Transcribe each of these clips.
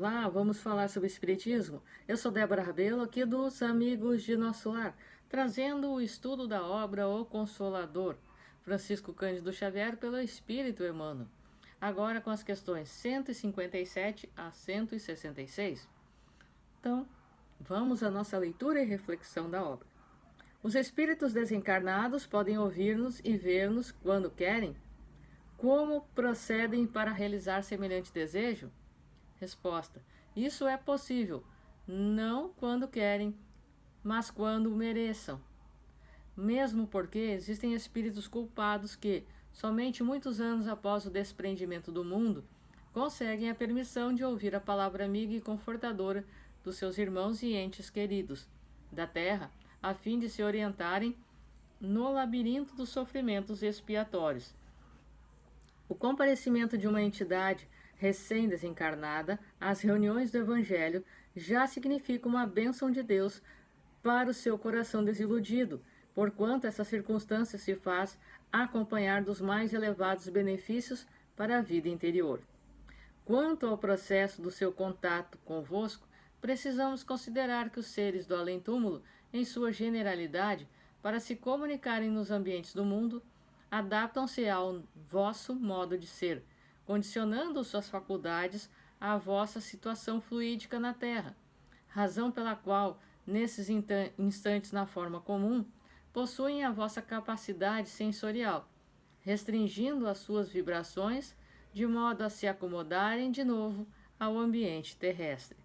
Olá, vamos falar sobre Espiritismo? Eu sou Débora Rabelo, aqui dos Amigos de Nosso Lar, trazendo o estudo da obra O Consolador, Francisco Cândido Xavier, pelo Espírito Emmanuel. Agora com as questões 157 a 166. Então, vamos à nossa leitura e reflexão da obra. Os espíritos desencarnados podem ouvir-nos e ver-nos quando querem? Como procedem para realizar semelhante desejo? Resposta: isso é possível, não quando querem, mas quando mereçam. Mesmo porque existem espíritos culpados que, somente muitos anos após o desprendimento do mundo, conseguem a permissão de ouvir a palavra amiga e confortadora dos seus irmãos e entes queridos da terra, a fim de se orientarem no labirinto dos sofrimentos expiatórios. O comparecimento de uma entidade recém-desencarnada às reuniões do Evangelho já significa uma bênção de Deus para o seu coração desiludido, porquanto essa circunstância se faz acompanhar dos mais elevados benefícios para a vida interior. Quanto ao processo do seu contato convosco, precisamos considerar que os seres do além-túmulo, em sua generalidade, para se comunicarem nos ambientes do mundo, adaptam-se ao vosso modo de ser, condicionando suas faculdades à vossa situação fluídica na Terra, razão pela qual, nesses instantes na forma comum, possuem a vossa capacidade sensorial, restringindo as suas vibrações de modo a se acomodarem de novo ao ambiente terrestre.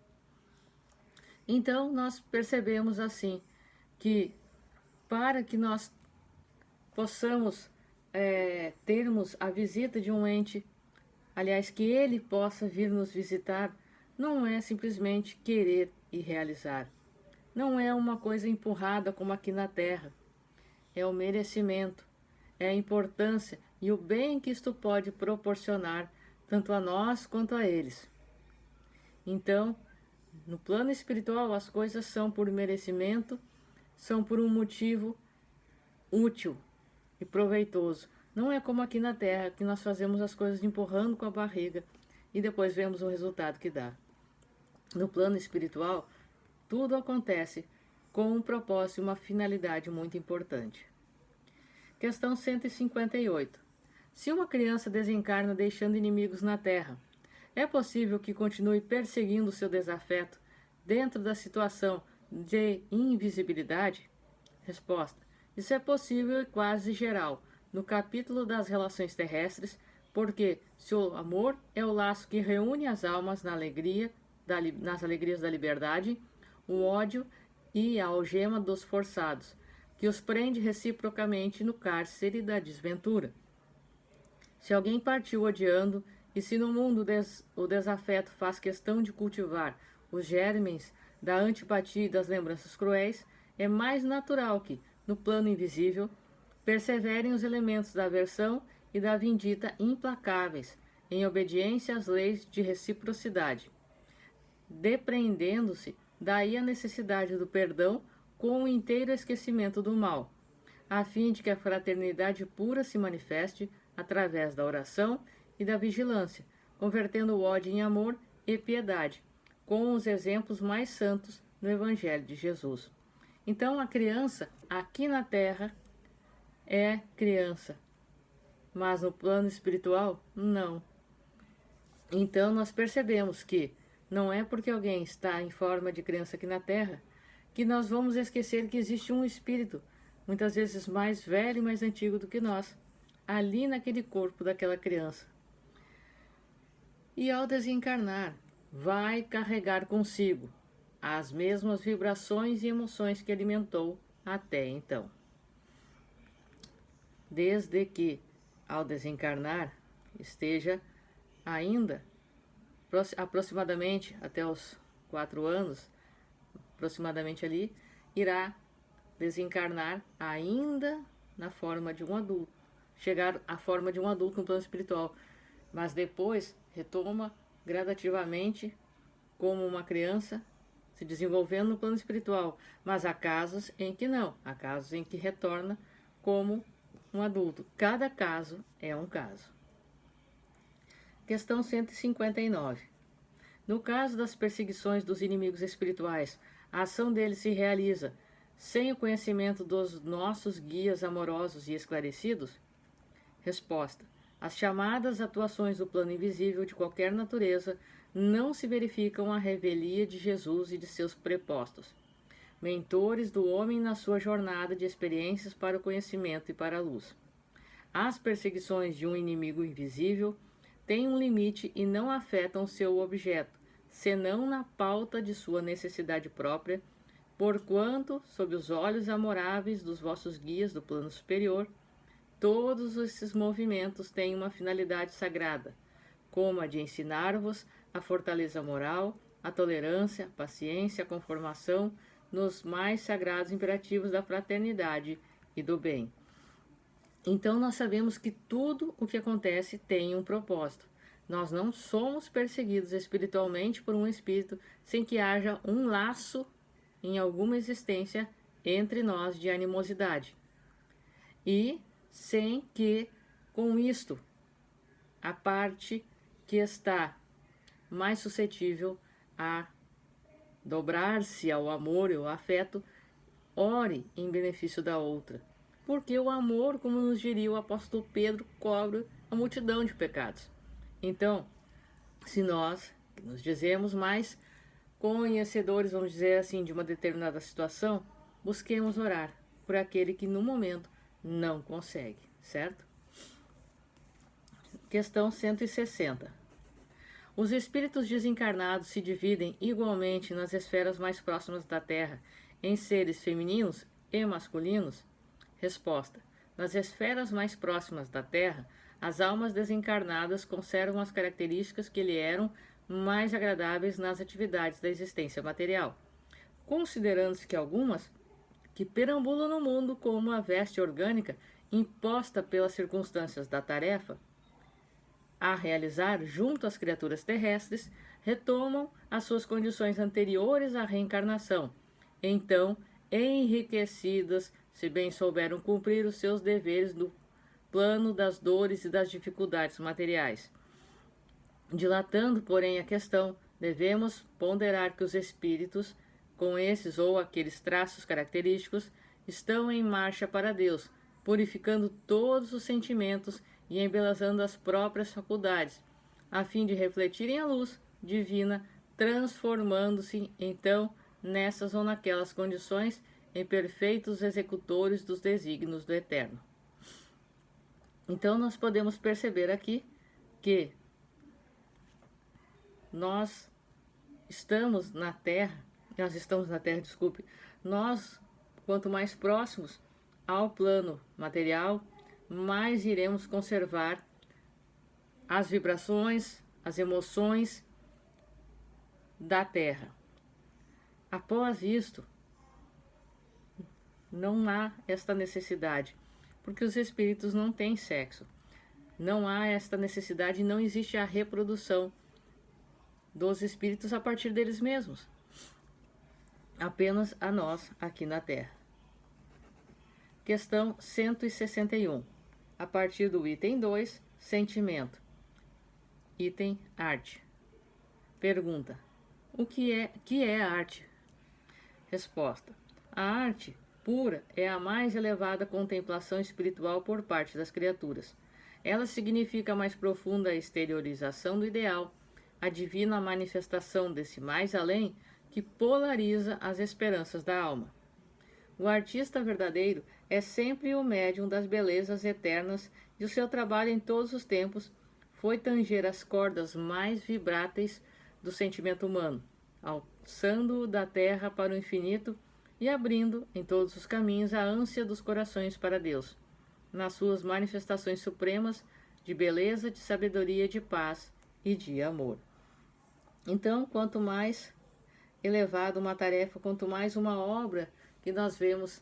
Então, nós percebemos assim que, para que nós possamos termos a visita de um ente, aliás, que ele possa vir nos visitar, não é simplesmente querer e realizar. Não é uma coisa empurrada como aqui na Terra. É o merecimento, é a importância e o bem que isto pode proporcionar, tanto a nós quanto a eles. Então, no plano espiritual, as coisas são por merecimento, são por um motivo útil e proveitoso. Não é como aqui na Terra, que nós fazemos as coisas empurrando com a barriga e depois vemos o resultado que dá. No plano espiritual, tudo acontece com um propósito e uma finalidade muito importante. Questão 158. Se uma criança desencarna deixando inimigos na Terra, é possível que continue perseguindo seu desafeto dentro da situação de invisibilidade? Resposta: isso é possível e quase geral no capítulo das relações terrestres, porque se o amor é o laço que reúne as almas na alegria, nas alegrias da liberdade, o ódio e a algema dos forçados, que os prende reciprocamente no cárcere da desventura. Se alguém partiu odiando, e se no mundo o desafeto faz questão de cultivar os germens da antipatia e das lembranças cruéis, é mais natural que, no plano invisível, perseverem os elementos da aversão e da vindita implacáveis, em obediência às leis de reciprocidade, depreendendo-se daí a necessidade do perdão com o inteiro esquecimento do mal, a fim de que a fraternidade pura se manifeste através da oração e da vigilância, convertendo o ódio em amor e piedade, com os exemplos mais santos no Evangelho de Jesus. Então, a criança aqui na Terra é criança, mas no plano espiritual, não. Então, nós percebemos que não é porque alguém está em forma de criança aqui na Terra que nós vamos esquecer que existe um espírito, muitas vezes mais velho e mais antigo do que nós, ali naquele corpo daquela criança. E ao desencarnar, vai carregar consigo as mesmas vibrações e emoções que alimentou até então. Desde que, ao desencarnar, esteja ainda aproximadamente até os 4 anos, aproximadamente ali, irá desencarnar ainda na forma de um adulto, chegar à forma de um adulto no plano espiritual, mas depois retoma gradativamente como uma criança, se desenvolvendo no plano espiritual, mas há casos em que não, há casos em que retorna como um adulto. Cada caso é um caso. Questão 159. No caso das perseguições dos inimigos espirituais, a ação deles se realiza sem o conhecimento dos nossos guias amorosos e esclarecidos? Resposta: as chamadas atuações do plano invisível de qualquer natureza não se verificam à revelia de Jesus e de seus prepostos, mentores do homem na sua jornada de experiências para o conhecimento e para a luz. As perseguições de um inimigo invisível têm um limite e não afetam seu objeto, senão na pauta de sua necessidade própria, porquanto, sob os olhos amoráveis dos vossos guias do plano superior, todos esses movimentos têm uma finalidade sagrada, como a de ensinar-vos a fortaleza moral, a tolerância, a paciência, a conformação nos mais sagrados imperativos da fraternidade e do bem. Então nós sabemos que tudo o que acontece tem um propósito. Nós não somos perseguidos espiritualmente por um espírito sem que haja um laço em alguma existência entre nós de animosidade. E sem que, com isto, a parte que está mais suscetível a dobrar-se ao amor e ao afeto, ore em benefício da outra. Porque o amor, como nos diria o apóstolo Pedro, cobre a multidão de pecados. Então, se nós, que nos dizemos mais conhecedores, vamos dizer assim, de uma determinada situação, busquemos orar por aquele que no momento não consegue, certo? Questão 160. Os espíritos desencarnados se dividem igualmente nas esferas mais próximas da Terra, em seres femininos e masculinos? Resposta: nas esferas mais próximas da Terra, as almas desencarnadas conservam as características que lhe eram mais agradáveis nas atividades da existência material, considerando-se que algumas que perambulam no mundo como a veste orgânica imposta pelas circunstâncias da tarefa a realizar junto às criaturas terrestres, retomam as suas condições anteriores à reencarnação, então enriquecidas, se bem souberam cumprir os seus deveres no plano das dores e das dificuldades materiais. Dilatando, porém, a questão, devemos ponderar que os espíritos, com esses ou aqueles traços característicos, estão em marcha para Deus, purificando todos os sentimentos e embelezando as próprias faculdades, a fim de refletirem a luz divina, transformando-se, então, nessas ou naquelas condições, em perfeitos executores dos desígnios do Eterno. Então, nós podemos perceber aqui que nós estamos na Terra, nós, quanto mais próximos ao plano material, mais iremos conservar as vibrações, as emoções da Terra. Após isto, não há esta necessidade, porque os espíritos não têm sexo. Não há esta necessidade e não existe a reprodução dos espíritos a partir deles mesmos. Apenas a nós aqui na Terra. Questão 161. A partir do item 2, sentimento. Item arte. Pergunta: o que é arte? Resposta: a arte pura é a mais elevada contemplação espiritual por parte das criaturas. Ela significa a mais profunda exteriorização do ideal, a divina manifestação desse mais além que polariza as esperanças da alma. O artista verdadeiro é sempre o médium das belezas eternas e o seu trabalho em todos os tempos foi tanger as cordas mais vibráteis do sentimento humano, alçando-o da terra para o infinito e abrindo em todos os caminhos a ânsia dos corações para Deus, nas suas manifestações supremas de beleza, de sabedoria, de paz e de amor. Então, quanto mais elevada uma tarefa, quanto mais uma obra que nós vemos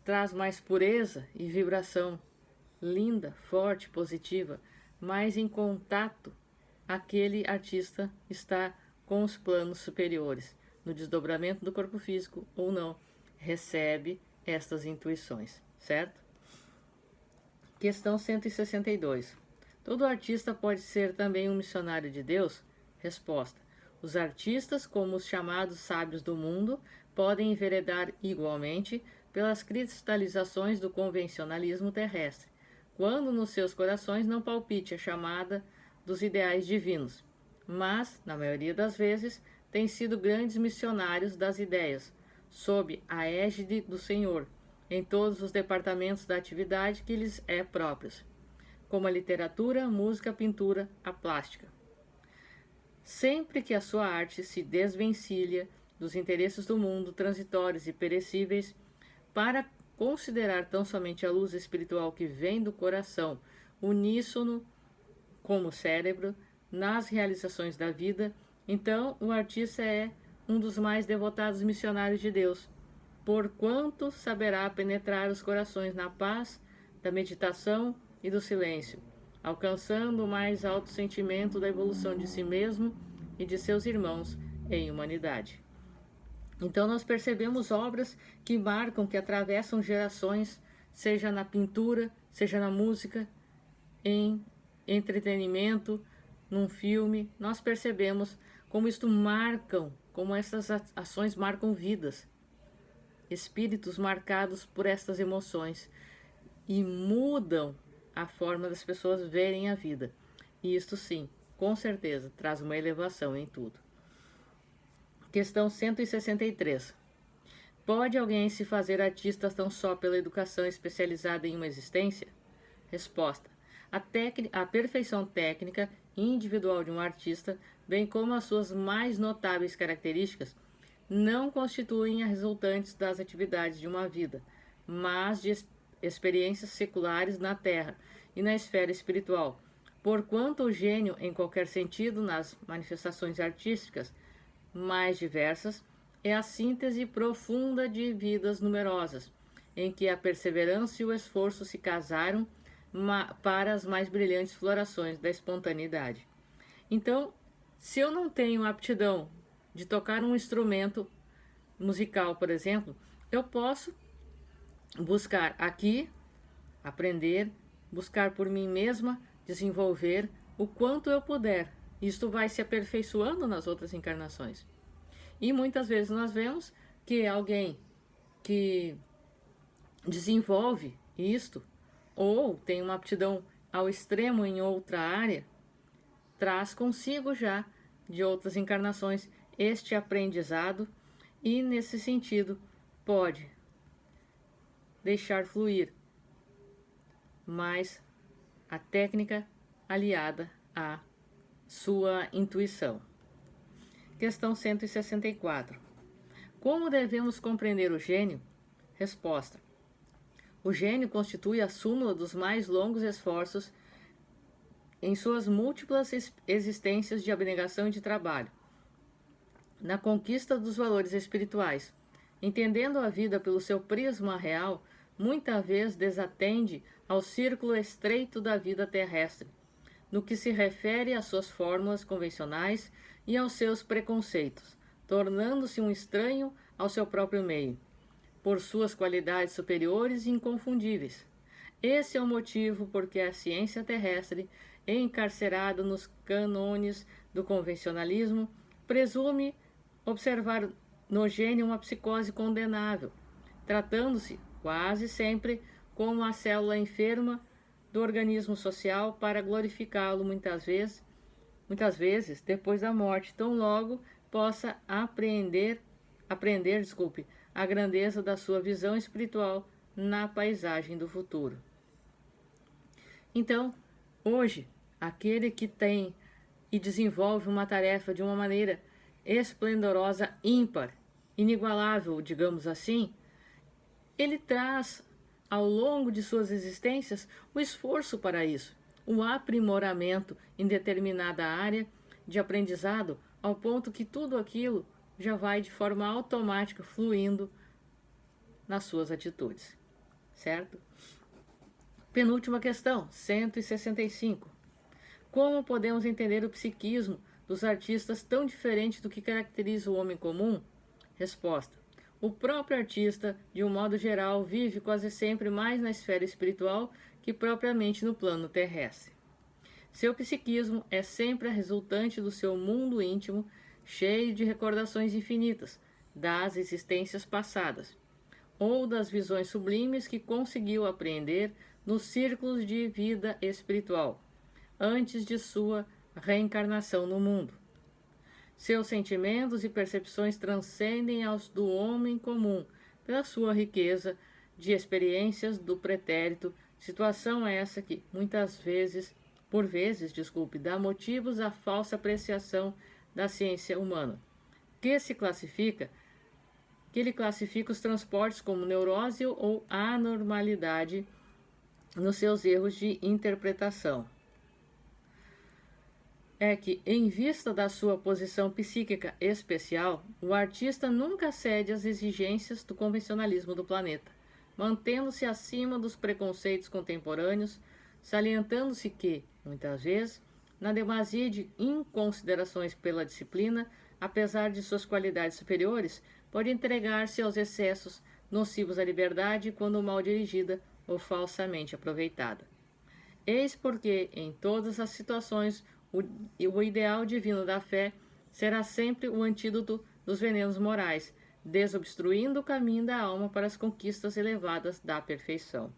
traz mais pureza e vibração linda, forte, positiva, mais em contato aquele artista está com os planos superiores, no desdobramento do corpo físico ou não, recebe estas intuições, certo? Questão 162. Todo artista pode ser também um missionário de Deus? Resposta: Os artistas, como os chamados sábios do mundo, podem enveredar igualmente pelas cristalizações do convencionalismo terrestre, quando nos seus corações não palpite a chamada dos ideais divinos, mas, na maioria das vezes, têm sido grandes missionários das ideias, sob a égide do Senhor, em todos os departamentos da atividade que lhes é próprios, como a literatura, a música, a pintura, a plástica. Sempre que a sua arte se desvencilha dos interesses do mundo transitórios e perecíveis, para considerar tão somente a luz espiritual que vem do coração, uníssono como cérebro, nas realizações da vida, então o artista é um dos mais devotados missionários de Deus, porquanto saberá penetrar os corações na paz da meditação e do silêncio, alcançando o mais alto sentimento da evolução de si mesmo e de seus irmãos em humanidade. Então nós percebemos obras que marcam, que atravessam gerações, seja na pintura, seja na música, em entretenimento, num filme. Nós percebemos como isto marcam, como essas ações marcam vidas, espíritos marcados por estas emoções e mudam a forma das pessoas verem a vida. E isto sim, com certeza, traz uma elevação em tudo. Questão 163. Pode alguém se fazer artista tão só pela educação especializada em uma existência? Resposta. A perfeição técnica e individual de um artista, bem como as suas mais notáveis características, não constituem as resultantes das atividades de uma vida, mas de experiências seculares na Terra e na esfera espiritual, porquanto o gênio, em qualquer sentido, nas manifestações artísticas mais diversas, é a síntese profunda de vidas numerosas, em que a perseverança e o esforço se casaram para as mais brilhantes florações da espontaneidade. Então, se eu não tenho aptidão de tocar um instrumento musical, por exemplo, eu posso buscar aqui, aprender, buscar por mim mesma, desenvolver o quanto eu puder. Isto vai se aperfeiçoando nas outras encarnações. E muitas vezes nós vemos que alguém que desenvolve isto, ou tem uma aptidão ao extremo em outra área, traz consigo já de outras encarnações este aprendizado e, nesse sentido, pode deixar fluir mais a técnica aliada à sua intuição. Questão 164. Como devemos compreender o gênio? Resposta. O gênio constitui a súmula dos mais longos esforços em suas múltiplas existências de abnegação e de trabalho, na conquista dos valores espirituais. Entendendo a vida pelo seu prisma real, muita vez desatende ao círculo estreito da vida terrestre, no que se refere às suas fórmulas convencionais e aos seus preconceitos, tornando-se um estranho ao seu próprio meio, por suas qualidades superiores e inconfundíveis. Esse é o motivo por que a ciência terrestre, encarcerada nos cânones do convencionalismo, presume observar no gênio uma psicose condenável, tratando-se, quase sempre, como a célula enferma do organismo social para glorificá-lo muitas vezes depois da morte, tão logo possa aprender a grandeza da sua visão espiritual na paisagem do futuro. Então, hoje, aquele que tem e desenvolve uma tarefa de uma maneira esplendorosa, ímpar, inigualável, digamos assim, ele traz ao longo de suas existências o esforço para isso, o aprimoramento em determinada área de aprendizado, ao ponto que tudo aquilo já vai de forma automática fluindo nas suas atitudes, certo? Penúltima questão, 165. Como podemos entender o psiquismo dos artistas tão diferente do que caracteriza o homem comum? Resposta. O próprio artista, de um modo geral, vive quase sempre mais na esfera espiritual que propriamente no plano terrestre. Seu psiquismo é sempre a resultante do seu mundo íntimo, cheio de recordações infinitas das existências passadas, ou das visões sublimes que conseguiu apreender nos círculos de vida espiritual, antes de sua reencarnação no mundo. Seus sentimentos e percepções transcendem aos do homem comum pela sua riqueza de experiências do pretérito, situação essa que, por vezes, dá motivos à falsa apreciação da ciência humana, que ele classifica os transportes como neurose ou anormalidade nos seus erros de interpretação. É que, em vista da sua posição psíquica especial, o artista nunca cede às exigências do convencionalismo do planeta, mantendo-se acima dos preconceitos contemporâneos, salientando-se que, muitas vezes, na demasia de inconsiderações pela disciplina, apesar de suas qualidades superiores, pode entregar-se aos excessos nocivos à liberdade quando mal dirigida ou falsamente aproveitada. Eis porque, em todas as situações, o ideal divino da fé será sempre o antídoto dos venenos morais, desobstruindo o caminho da alma para as conquistas elevadas da perfeição.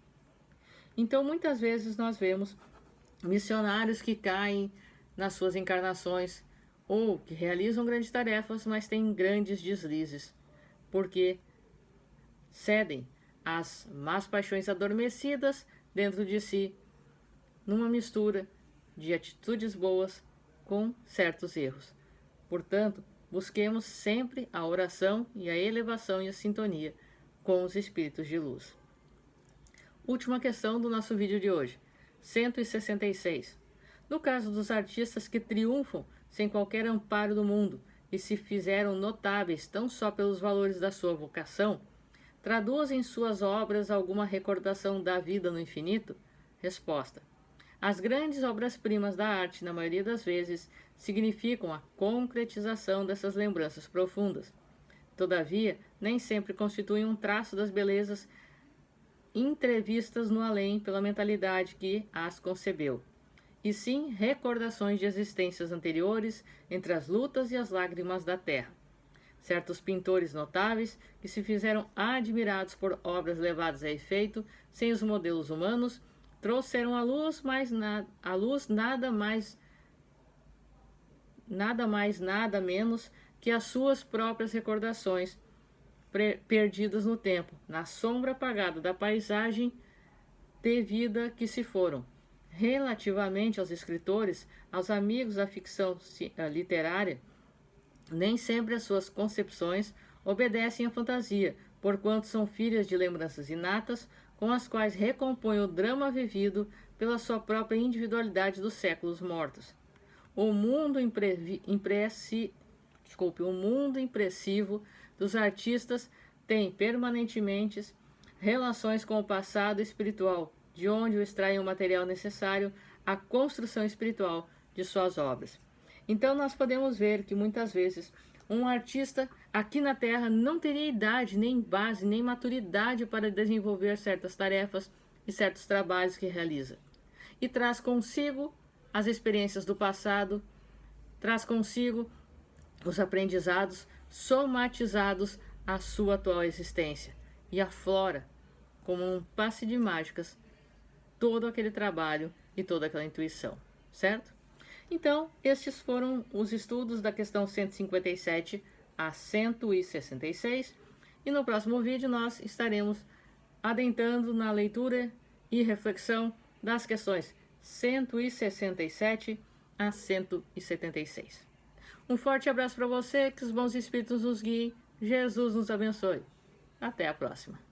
Então, muitas vezes nós vemos missionários que caem nas suas encarnações ou que realizam grandes tarefas, mas têm grandes deslizes, porque cedem às más paixões adormecidas dentro de si, numa mistura de atitudes boas com certos erros. Portanto, busquemos sempre a oração e a elevação e a sintonia com os espíritos de luz. Última questão do nosso vídeo de hoje, 166. No caso dos artistas que triunfam sem qualquer amparo do mundo e se fizeram notáveis tão só pelos valores da sua vocação, traduz em suas obras alguma recordação da vida no infinito? Resposta: as grandes obras-primas da arte, na maioria das vezes, significam a concretização dessas lembranças profundas. Todavia, nem sempre constituem um traço das belezas entrevistas no além pela mentalidade que as concebeu, e sim recordações de existências anteriores entre as lutas e as lágrimas da terra. Certos pintores notáveis que se fizeram admirados por obras levadas a efeito sem os modelos humanos trouxeram à luz nada menos que as suas próprias recordações perdidas no tempo, na sombra apagada da paisagem de vida que se foram. Relativamente aos escritores, aos amigos da ficção literária, nem sempre as suas concepções obedecem à fantasia, porquanto são filhas de lembranças inatas, com as quais recompõe o drama vivido pela sua própria individualidade dos séculos mortos. O mundo impressivo dos artistas tem permanentemente relações com o passado espiritual, de onde o extraem o material necessário à construção espiritual de suas obras. Então nós podemos ver que muitas vezes um artista aqui na Terra não teria idade, nem base, nem maturidade para desenvolver certas tarefas e certos trabalhos que realiza. E traz consigo as experiências do passado, traz consigo os aprendizados somatizados à sua atual existência e aflora, como um passe de mágicas, todo aquele trabalho e toda aquela intuição, certo? Então, estes foram os estudos da questão 157 a 166, e no próximo vídeo nós estaremos adentrando na leitura e reflexão das questões 167 a 176. Um forte abraço para você, que os bons espíritos nos guiem, Jesus nos abençoe. Até a próxima.